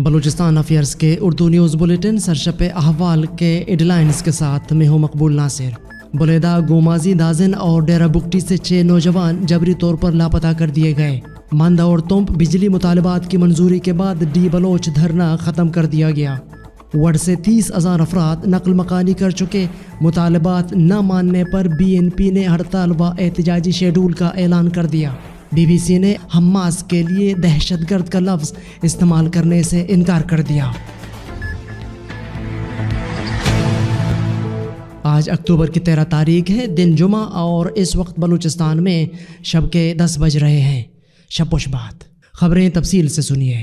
Balochistan affairs کے Urdu news bulletin سرشپ احوال کے ایڈلائنز کے ساتھ میں ہوں مقبول ناصر۔ بلیدہ، گومازی، دازن اور ڈیرہ بگٹی سے 6 نوجوان جبری طور پر لاپتہ کر دیے گئے۔ مند اور تمپ بجلی مطالبات کی منظوری کے بعد ڈی بلوچ دھرنا ختم کر دیا گیا۔ وڈ سے 30,000 افراد نقل مکانی کر چکے۔ مطالبات نہ ماننے پر BNP نے ہڑتال و احتجاجی شیڈول کا اعلان کر دیا۔ BBC نے حماس کے لیے دہشت گرد کا لفظ استعمال کرنے سے انکار کر دیا۔ آج اکتوبر کی 13 تاریخ ہے، دن جمعہ، اور اس وقت بلوچستان میں شب کے 10 بج رہے ہیں۔ شب و شبات خبریں تفصیل سے سنیے۔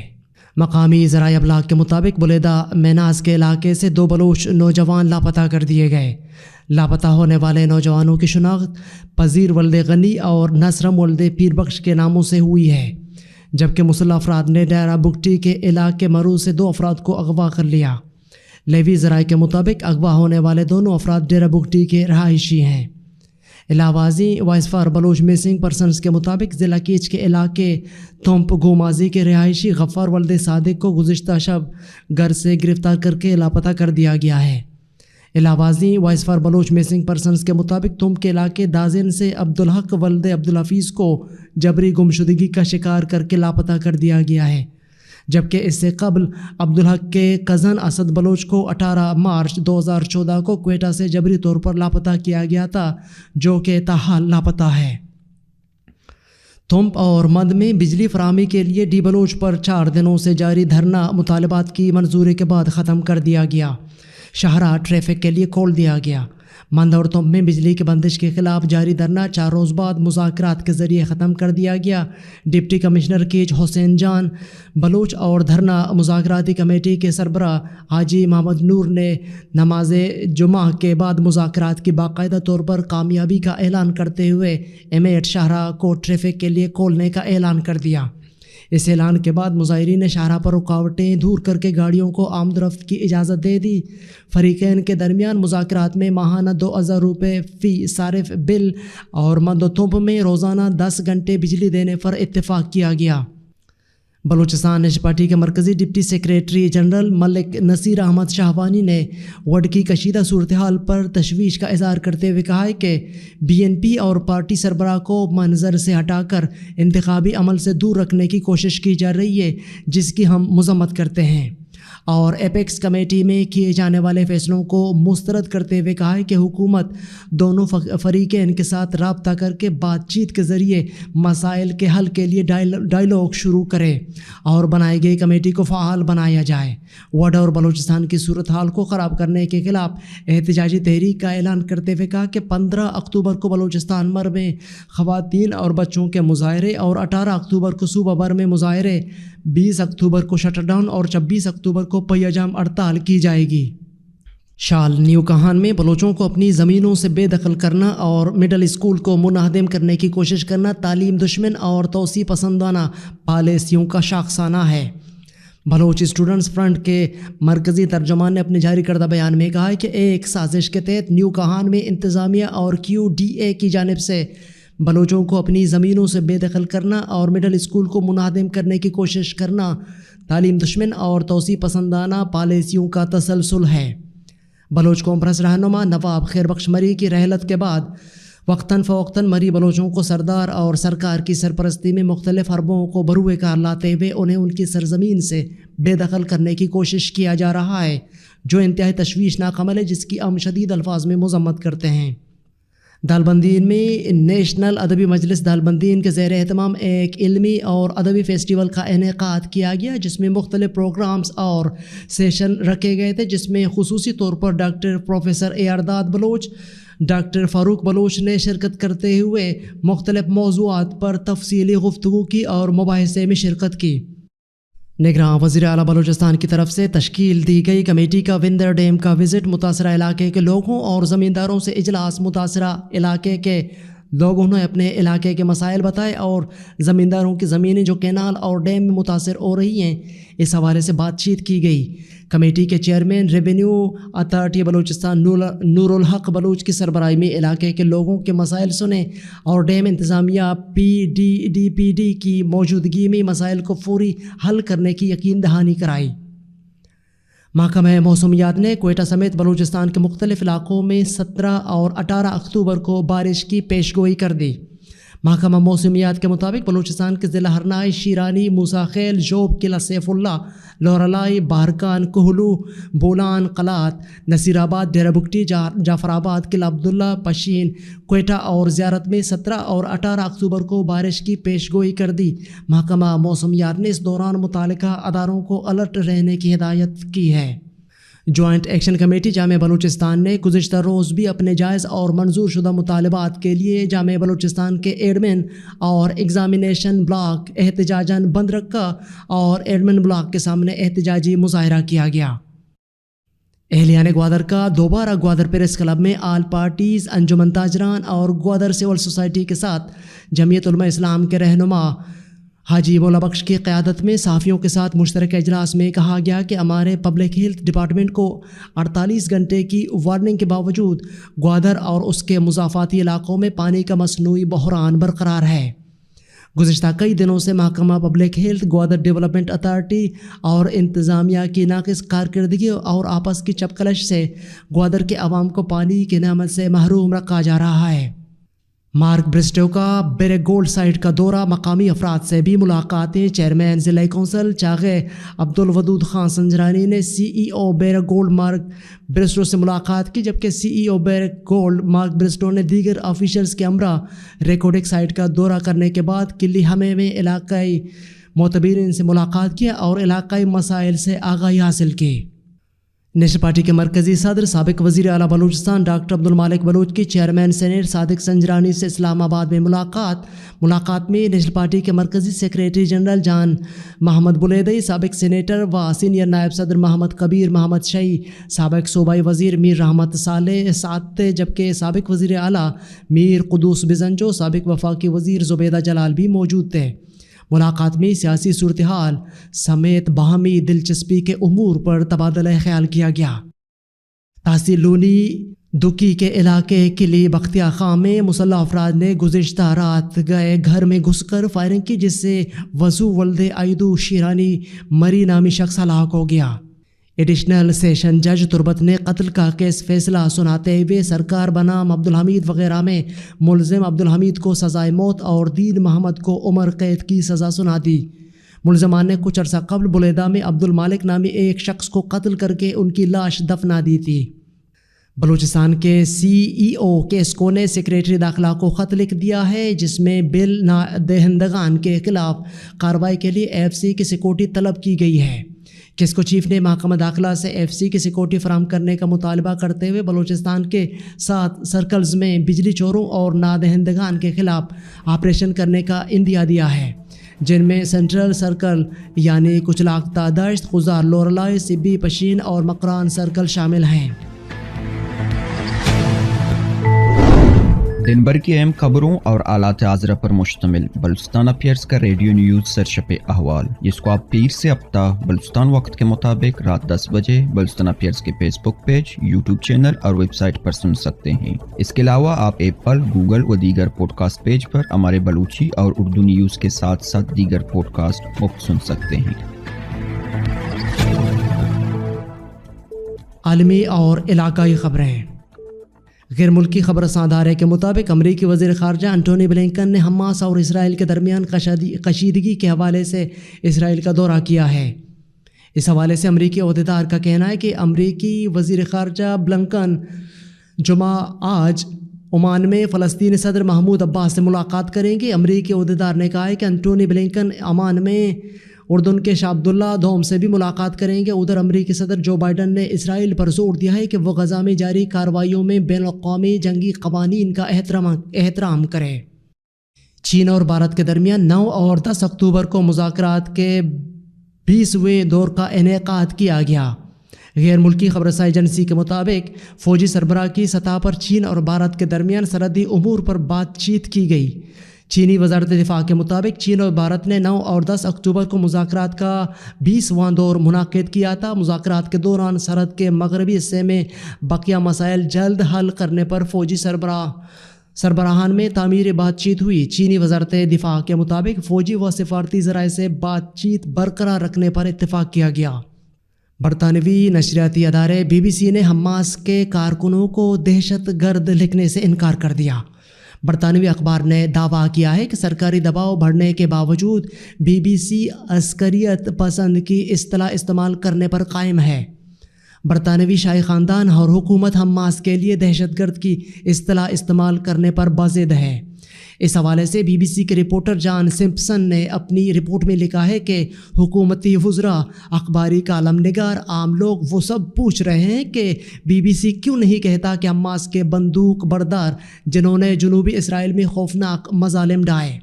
مقامی ذرائع ابلاغ کے مطابق بلیدہ میناز کے علاقے سے 2 بلوچ نوجوان لاپتہ کر دیے گئے۔ لاپتہ ہونے والے نوجوانوں کی شناخت پذیر ولد غنی اور نصرم ولد پیر بخش کے ناموں سے ہوئی ہے، جبکہ مسلح افراد نے ڈیرہ بگٹی کے علاقے مرو سے 2 افراد کو اغوا کر لیا۔ لیوی ذرائع کے مطابق اغوا ہونے والے دونوں افراد ڈیرہ بگٹی کے رہائشی ہیں۔ علاوہ ازیں voice for Baloch missing persons کے مطابق ضلع کیچ کے علاقے تھومپ گومازی کے رہائشی غفار ولد صادق کو گزشتہ شب گھر سے گرفتار کر کے لاپتہ کر دیا گیا ہے۔ علاوہ ازیں voice for Baloch missing persons کے مطابق تھومپ کے علاقے دازن سے عبدالحق ولد عبدالحفیظ کو جبری گمشدگی کا شکار کر کے لاپتہ کر دیا گیا ہے، جبکہ اس سے قبل عبدالحق کے کزن اسد بلوچ کو 18 مارچ 2014 کو کوئٹہ سے جبری طور پر لاپتہ کیا گیا تھا، جو کہ تاحال لاپتہ ہے۔ تھومپ اور مند میں بجلی فراہمی کے لیے ڈی بلوچ پر 4 دنوں سے جاری دھرنا مطالبات کی منظوری کے بعد ختم کر دیا گیا۔ شاہراہ ٹریفک کے لیے کھول دیا گیا۔ مند اور تھومپ میں بجلی کی بندش کے خلاف جاری دھرنا 4 روز بعد مذاکرات کے ذریعے ختم کر دیا گیا۔ ڈپٹی کمشنر کیچ حسین جان بلوچ اور دھرنا مذاکراتی کمیٹی کے سربراہ حاجی محمد نور نے نماز جمعہ کے بعد مذاکرات کی باقاعدہ طور پر کامیابی کا اعلان کرتے ہوئے M8 شاہراہ کو ٹریفک کے لیے کھولنے کا اعلان کر دیا۔ اس اعلان کے بعد مظاہرین نے شاہراہ پر رکاوٹیں دور کر کے گاڑیوں کو آمد و رفت کی اجازت دے دی۔ فریقین کے درمیان مذاکرات میں ماہانہ 2,000 روپے فی صارف بل اور مند و تھومپ میں روزانہ 10 گھنٹے بجلی دینے پر اتفاق کیا گیا۔ بلوچستان نیشنل پارٹی کے مرکزی ڈپٹی سیکریٹری جنرل ملک نصیر احمد شاہوانی نے وڈ کی کشیدہ صورتحال پر تشویش کا اظہار کرتے ہوئے کہا ہے کہ BNP اور پارٹی سربراہ کو منظر سے ہٹا کر انتخابی عمل سے دور رکھنے کی کوشش کی جا رہی ہے، جس کی ہم مذمت کرتے ہیں، اور ایپیکس کمیٹی میں کیے جانے والے فیصلوں کو مسترد کرتے ہوئے کہا ہے کہ حکومت دونوں فریقین کے ساتھ رابطہ کر کے بات چیت کے ذریعے مسائل کے حل کے لیے ڈائیلاگ شروع کرے اور بنائی گئی کمیٹی کو فعال بنایا جائے۔ وڈ اور بلوچستان کی صورتحال کو خراب کرنے کے خلاف احتجاجی تحریک کا اعلان کرتے ہوئے کہا کہ 15 اکتوبر کو بلوچستان بھر میں خواتین اور بچوں کے مظاہرے اور 18 اکتوبر کو صوبہ بھر میں مظاہرے، 20 اکتوبر کو شٹ ڈاؤن اور 26 اکتوبر کو پہیہ جام ہڑتال کی جائے گی۔ شال نیو کہان میں بلوچوں کو اپنی زمینوں سے بے دخل کرنا اور مڈل اسکول کو منہدم کرنے کی کوشش کرنا تعلیم دشمن اور توسیع پسندانہ پالیسیوں کا شاخسانہ ہے۔ بلوچ اسٹوڈنٹس فرنٹ کے مرکزی ترجمان نے اپنے جاری کردہ بیان میں کہا ہے کہ ایک سازش کے تحت نیو کہان میں انتظامیہ اور QDA کی جانب سے بلوچوں کو اپنی زمینوں سے بے دخل کرنا اور مڈل اسکول کو منہدم کرنے کی کوشش کرنا تعلیم دشمن اور توسیع پسندانہ پالیسیوں کا تسلسل ہے۔ بلوچ کانفرنس رہنما نواب خیر بخش مری کی رحلت کے بعد وقتاً فوقتاً مری بلوچوں کو سردار اور سرکار کی سرپرستی میں مختلف حربوں کو بروئے کار لاتے ہوئے انہیں ان کی سرزمین سے بے دخل کرنے کی کوشش کیا جا رہا ہے، جو انتہائی تشویشناک عمل ہے، جس کی ہم شدید الفاظ میں مذمت کرتے ہیں۔ دالبندین میں نیشنل ادبی مجلس دالبندین کے زیر اہتمام ایک علمی اور ادبی فیسٹیول کا انعقاد کیا گیا، جس میں مختلف پروگرامز اور سیشن رکھے گئے تھے، جس میں خصوصی طور پر ڈاکٹر پروفیسر ارداد بلوچ، ڈاکٹر فاروق بلوچ نے شرکت کرتے ہوئے مختلف موضوعات پر تفصیلی گفتگو کی اور مباحثے میں شرکت کی۔ نگراں وزیر اعلیٰ بلوچستان کی طرف سے تشکیل دی گئی کمیٹی کا وندر ڈیم کا وزٹ، متاثرہ علاقے کے لوگوں اور زمینداروں سے اجلاس، متاثرہ علاقے کے لوگوں نے اپنے علاقے کے مسائل بتائے اور زمینداروں کی زمینیں جو کینال اور ڈیم میں متاثر ہو رہی ہیں، اس حوالے سے بات چیت کی گئی۔ کمیٹی کے چیئرمین ریونیو اتھارٹی بلوچستان نور الحق بلوچ کی سربراہی میں علاقے کے لوگوں کے مسائل سنے اور ڈیم انتظامیہ PDDPD کی موجودگی میں مسائل کو فوری حل کرنے کی یقین دہانی کرائی۔ محکمہ موسمیات نے کوئٹہ سمیت بلوچستان کے مختلف علاقوں میں 17 اور 18 اکتوبر کو بارش کی پیشگوئی کر دی۔ محکمہ موسمیات کے مطابق بلوچستان کے ضلع ہرنائی، شیرانی، موسیٰ خیل، جوب، قلعہ سیف اللہ، لورالائی، بہرکان، کوہلو، بولان، قلات، نصیر آباد، ڈیرہ بگٹی، جعفر آباد، قلعہ عبداللہ، پشین، کوئٹہ اور زیارت میں 17 اور 18 اکتوبر کو بارش کی پیشگوئی کر دی۔ محکمہ موسمیات نے اس دوران متعلقہ اداروں کو الرٹ رہنے کی ہدایت کی ہے۔ جوائنٹ ایکشن کمیٹی جامعہ بلوچستان نے گزشتہ روز بھی اپنے جائز اور منظور شدہ مطالبات کے لیے جامعہ بلوچستان کے ایڈمن اور ایگزامینیشن بلاک احتجاجاً بند رکھا اور ایڈمن بلاک کے سامنے احتجاجی مظاہرہ کیا گیا۔ اہلیان گوادر کا دوبارہ گوادر پریس کلب میں آل پارٹیز، انجمن تاجران اور گوادر سول سوسائٹی کے ساتھ جمعیت علماء اسلام کے رہنما حاجی مولا بخش کی قیادت میں صحافیوں کے ساتھ مشترکہ اجلاس میں کہا گیا کہ ہمارے پبلک ہیلتھ ڈپارٹمنٹ کو 48 گھنٹے کی وارننگ کے باوجود گوادر اور اس کے مضافاتی علاقوں میں پانی کا مصنوعی بحران برقرار ہے۔ گزشتہ کئی دنوں سے محکمہ public health, Gwadar development authority اور انتظامیہ کی ناقص کارکردگی اور آپس کی چپکلش سے گوادر کے عوام کو پانی کی نعمت سے محروم رکھا جا رہا ہے۔ مارک برسٹو کا بیرک گولڈ سائٹ کا دورہ، مقامی افراد سے بھی ملاقاتیں۔ چیئرمین ضلع کونسل چاغے عبدالودود خان سنجرانی نے سی ای او بیرک گولڈ مارک برسٹو سے ملاقات کی، جبکہ سی ای او بیرک گولڈ مارک برسٹو نے دیگر آفیشلز کے ہمراہ ریکارڈک سائٹ کا دورہ کرنے کے بعد قلی ہمیں میں علاقائی معتبرین سے ملاقات کیا اور علاقائی مسائل سے آگاہی حاصل کی۔ نیشنل پارٹی کے مرکزی صدر سابق وزیر اعلیٰ بلوچستان ڈاکٹر عبدالمالک بلوچ کی چیئرمین سینیٹ صادق سنجرانی سے اسلام آباد میں ملاقات میں نیشنل پارٹی کے مرکزی سیکریٹری جنرل جان محمد بلیدئی، سابق سینیٹر و سینئر نائب صدر محمد کبیر محمد شعی، سابق صوبائی وزیر میر رحمت صالح سعد، جبکہ سابق وزیر اعلیٰ میر قدوس بزنجو، سابق وفاقی وزیر زبیدہ جلال بھی موجود تھے۔ ملاقات میں سیاسی صورتحال سمیت باہمی دلچسپی کے امور پر تبادلہ خیال کیا گیا۔ تحصیل لونی دکی کے علاقے قلعہ بختیار خان میں مسلح افراد نے گزشتہ رات گئے گھر میں گھس کر فائرنگ کی، جس سے وضو ولد ایدو شیرانی مری نامی شخص ہلاک ہو گیا۔ ایڈیشنل سیشن جج تربت نے قتل کا کیس فیصلہ سناتے ہوئے سرکار بنام عبدالحمید وغیرہ میں ملزم عبدالحمید کو سزائے موت اور دین محمد کو عمر قید کی سزا سنا دی۔ ملزمان نے کچھ عرصہ قبل بلیدہ میں عبدالمالک نامی ایک شخص کو قتل کر کے ان کی لاش دفنا دی تھی۔ بلوچستان کے سی ای او کیسکو نے سیکریٹری داخلہ کو خط لکھ دیا ہے، جس میں بل دہندگان کے خلاف کارروائی کے لیے ایف سی کی سیکورٹی طلب کی گئی ہے۔ کیسکو چیف نے محکمہ داخلہ سے ایف سی کی سیکورٹی فراہم کرنے کا مطالبہ کرتے ہوئے بلوچستان کے 7 سرکلز میں بجلی چوروں اور نادہندگان کے خلاف آپریشن کرنے کا عندیہ دیا ہے، جن میں سینٹرل سرکل یعنی کچلاک داشت، خزار، لورالائی، سبی، پشین اور مکران سرکل شامل ہیں۔ دن بھر کی اہم خبروں اور آلات حاضرہ پر مشتمل بلوچستان افیئرز کا ریڈیو نیوز سرشپ احوال، جس کو آپ پیر سے ہفتہ بلوچستان وقت کے مطابق رات 10 بجے بلوچستان افیئرز کے فیس بک پیج، یوٹیوب چینل اور ویب سائٹ پر سن سکتے ہیں۔ اس کے علاوہ آپ ایپل، گوگل و دیگر پوڈ کاسٹ پیج پر ہمارے بلوچی اور اردو نیوز کے ساتھ ساتھ دیگر پوڈ کاسٹ مفت سن سکتے ہیں۔ عالمی اور علاقائی خبریں۔ غیر ملکی خبر رساں ادارے کے مطابق امریکی وزیر خارجہ انٹونی بلنکن نے حماس اور اسرائیل کے درمیان کشیدگی کے حوالے سے اسرائیل کا دورہ کیا ہے۔ اس حوالے سے امریکی عہدیدار کا کہنا ہے کہ امریکی وزیر خارجہ بلنکن آج عمان میں فلسطینی صدر محمود عباس سے ملاقات کریں گے۔ امریکی عہدیدار نے کہا ہے کہ انٹونی بلنکن عمان میں اردن کے شاہ عبداللہ دوم سے بھی ملاقات کریں گے۔ ادھر امریکی صدر جو بائیڈن نے اسرائیل پر زور دیا ہے کہ وہ غزہ میں جاری کارروائیوں میں بین الاقوامی جنگی قوانین کا احترام کرے۔ چین اور بھارت کے درمیان 9 اور 10 اکتوبر کو مذاکرات کے 20ویں دور کا انعقاد کیا گیا۔ غیر ملکی خبر رساں ایجنسی کے مطابق فوجی سربراہ کی سطح پر چین اور بھارت کے درمیان سرحدی امور پر بات چیت کی گئی۔ چینی وزارت دفاع کے مطابق چین اور بھارت نے 9 اور 10 اکتوبر کو مذاکرات کا 20واں دور منعقد کیا تھا۔ مذاکرات کے دوران سرحد کے مغربی حصے میں بقیہ مسائل جلد حل کرنے پر فوجی سربراہان میں تعمیری بات چیت ہوئی۔ چینی وزارت دفاع کے مطابق فوجی و سفارتی ذرائع سے بات چیت برقرار رکھنے پر اتفاق کیا گیا۔ برطانوی نشریاتی ادارے BBC نے حماس کے کارکنوں کو دہشت گرد لکھنے سے انکار کر دیا۔ برطانوی اخبار نے دعویٰ کیا ہے کہ سرکاری دباؤ بڑھنے کے باوجود BBC عسکریت پسند کی اصطلاح استعمال کرنے پر قائم ہے۔ برطانوی شاہی خاندان اور حکومت حماس کے لیے دہشت گرد کی اصطلاح استعمال کرنے پر بضد ہے۔ اس حوالے سے BBC کے رپورٹر جان سمپسن نے اپنی رپورٹ میں لکھا ہے کہ حکومتی وزراء، اخباری کالم نگار، عام لوگ وہ سب پوچھ رہے ہیں کہ BBC کیوں نہیں کہتا کہ حماس کے بندوق بردار جنہوں نے جنوبی اسرائیل میں خوفناک مظالم ڈھائے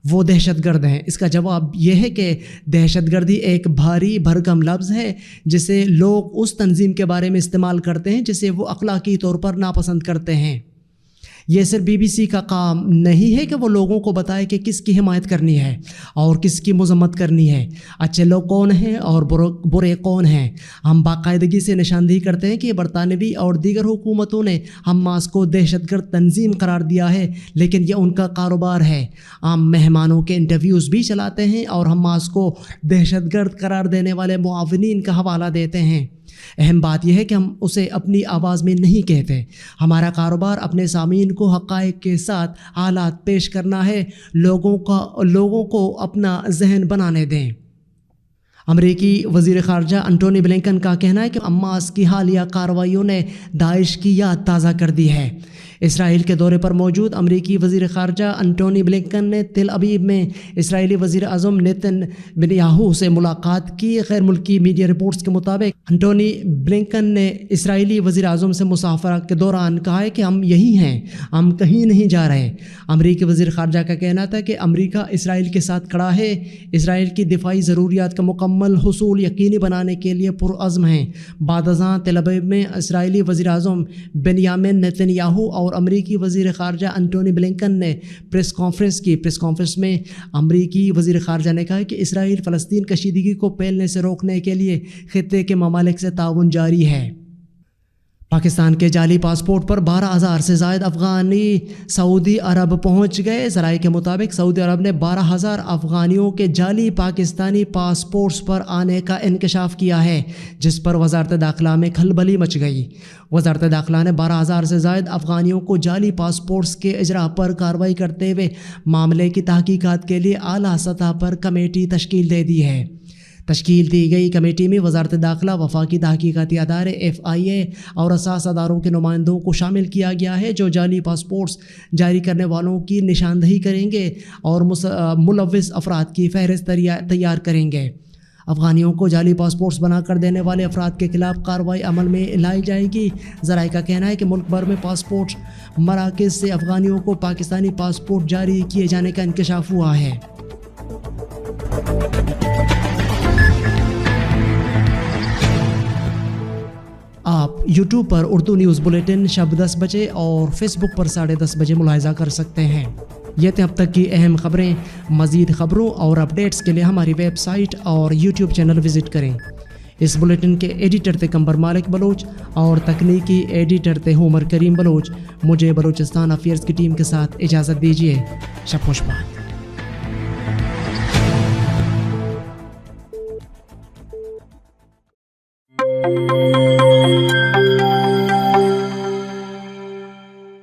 وہ دہشت گرد ہیں۔ اس کا جواب یہ ہے کہ دہشت گردی ایک بھاری بھرکم لفظ ہے جسے لوگ اس تنظیم کے بارے میں استعمال کرتے ہیں جسے وہ اخلاقی طور پر ناپسند کرتے ہیں۔ یہ صرف BBC کا کام نہیں ہے کہ وہ لوگوں کو بتائے کہ کس کی حمایت کرنی ہے اور کس کی مذمت کرنی ہے، اچھے لوگ کون ہیں اور برے کون ہیں۔ ہم باقاعدگی سے نشاندہی کرتے ہیں کہ برطانوی اور دیگر حکومتوں نے حماس کو دہشت گرد تنظیم قرار دیا ہے، لیکن یہ ان کا کاروبار ہے۔ عام مہمانوں کے انٹرویوز بھی چلاتے ہیں اور حماس کو دہشت گرد قرار دینے والے معاونین کا حوالہ دیتے ہیں۔ اہم بات یہ ہے کہ ہم اسے اپنی آواز میں نہیں کہتے۔ ہمارا کاروبار اپنے سامعین کو حقائق کے ساتھ حالات پیش کرنا ہے۔ لوگوں کو اپنا ذہن بنانے دیں۔ امریکی وزیر خارجہ انٹونی بلنکن کا کہنا ہے کہ حماس کی حالیہ کارروائیوں نے داعش کی یاد تازہ کر دی ہے۔ اسرائیل کے دورے پر موجود امریکی وزیر خارجہ انٹونی بلنکن نے تل ابیب میں اسرائیلی وزیر اعظم نیتن یاہو سے ملاقات کی۔ غیر ملکی میڈیا رپورٹس کے مطابق انٹونی بلنکن نے اسرائیلی وزیر اعظم سے مصافحت کے دوران کہا ہے کہ ہم یہی ہیں، ہم کہیں نہیں جا رہے۔ امریکی وزیر خارجہ کا کہنا تھا کہ امریکہ اسرائیل کے ساتھ کھڑا ہے، اسرائیل کی دفاعی ضروریات کا مکمل حصول یقینی بنانے کے لیے پرعزم ہیں۔ بعد ازاں تل ابیب میں اسرائیلی وزیر اعظم بنیامین نیتن یاہو اور امریکی وزیر خارجہ انٹونی بلنکن نے پریس کانفرنس میں امریکی وزیر خارجہ نے کہا کہ اسرائیل فلسطین کشیدگی کو پھیلنے سے روکنے کے لیے خطے کے ممالک سے تعاون جاری ہے۔ پاکستان کے جعلی پاسپورٹ پر 12,000 سے زائد افغانی سعودی عرب پہنچ گئے۔ ذرائع کے مطابق سعودی عرب نے 12,000 افغانیوں کے جعلی پاکستانی پاسپورٹس پر آنے کا انکشاف کیا ہے، جس پر وزارت داخلہ میں کھلبلی مچ گئی۔ وزارت داخلہ نے 12,000 سے زائد افغانیوں کو جعلی پاسپورٹس کے اجراء پر کارروائی کرتے ہوئے معاملے کی تحقیقات کے لیے اعلیٰ سطح پر کمیٹی تشکیل دے دی ہے۔ تشکیل دی گئی کمیٹی میں وزارت داخلہ، وفاقی تحقیقاتی ادارے FIA اور اساس اداروں کے نمائندوں کو شامل کیا گیا ہے، جو جعلی پاسپورٹس جاری کرنے والوں کی نشاندہی کریں گے اور ملوث افراد کی فہرست تیار کریں گے۔ افغانیوں کو جعلی پاسپورٹس بنا کر دینے والے افراد کے خلاف کارروائی عمل میں لائی جائے گی۔ ذرائع کا کہنا ہے کہ ملک بھر میں پاسپورٹ مراکز سے افغانیوں کو پاکستانی پاسپورٹ جاری کیے جانے کا انکشاف ہوا ہے۔ آپ YouTube پر اردو نیوز بلیٹن شب 10 بجے اور فیس بک پر 10:30 بجے ملاحظہ کر سکتے ہیں۔ یہ تھیں اب تک کی اہم خبریں۔ مزید خبروں اور اپڈیٹس کے لیے ہماری ویب سائٹ اور YouTube چینل وزٹ کریں۔ اس بلیٹن کے ایڈیٹر تھے قمبر مالک بلوچ اور تکنیکی ایڈیٹر تھے عمر کریم بلوچ۔ مجھے بلوچستان افیئرز کی ٹیم کے ساتھ اجازت دیجیے۔ شب خوش باد۔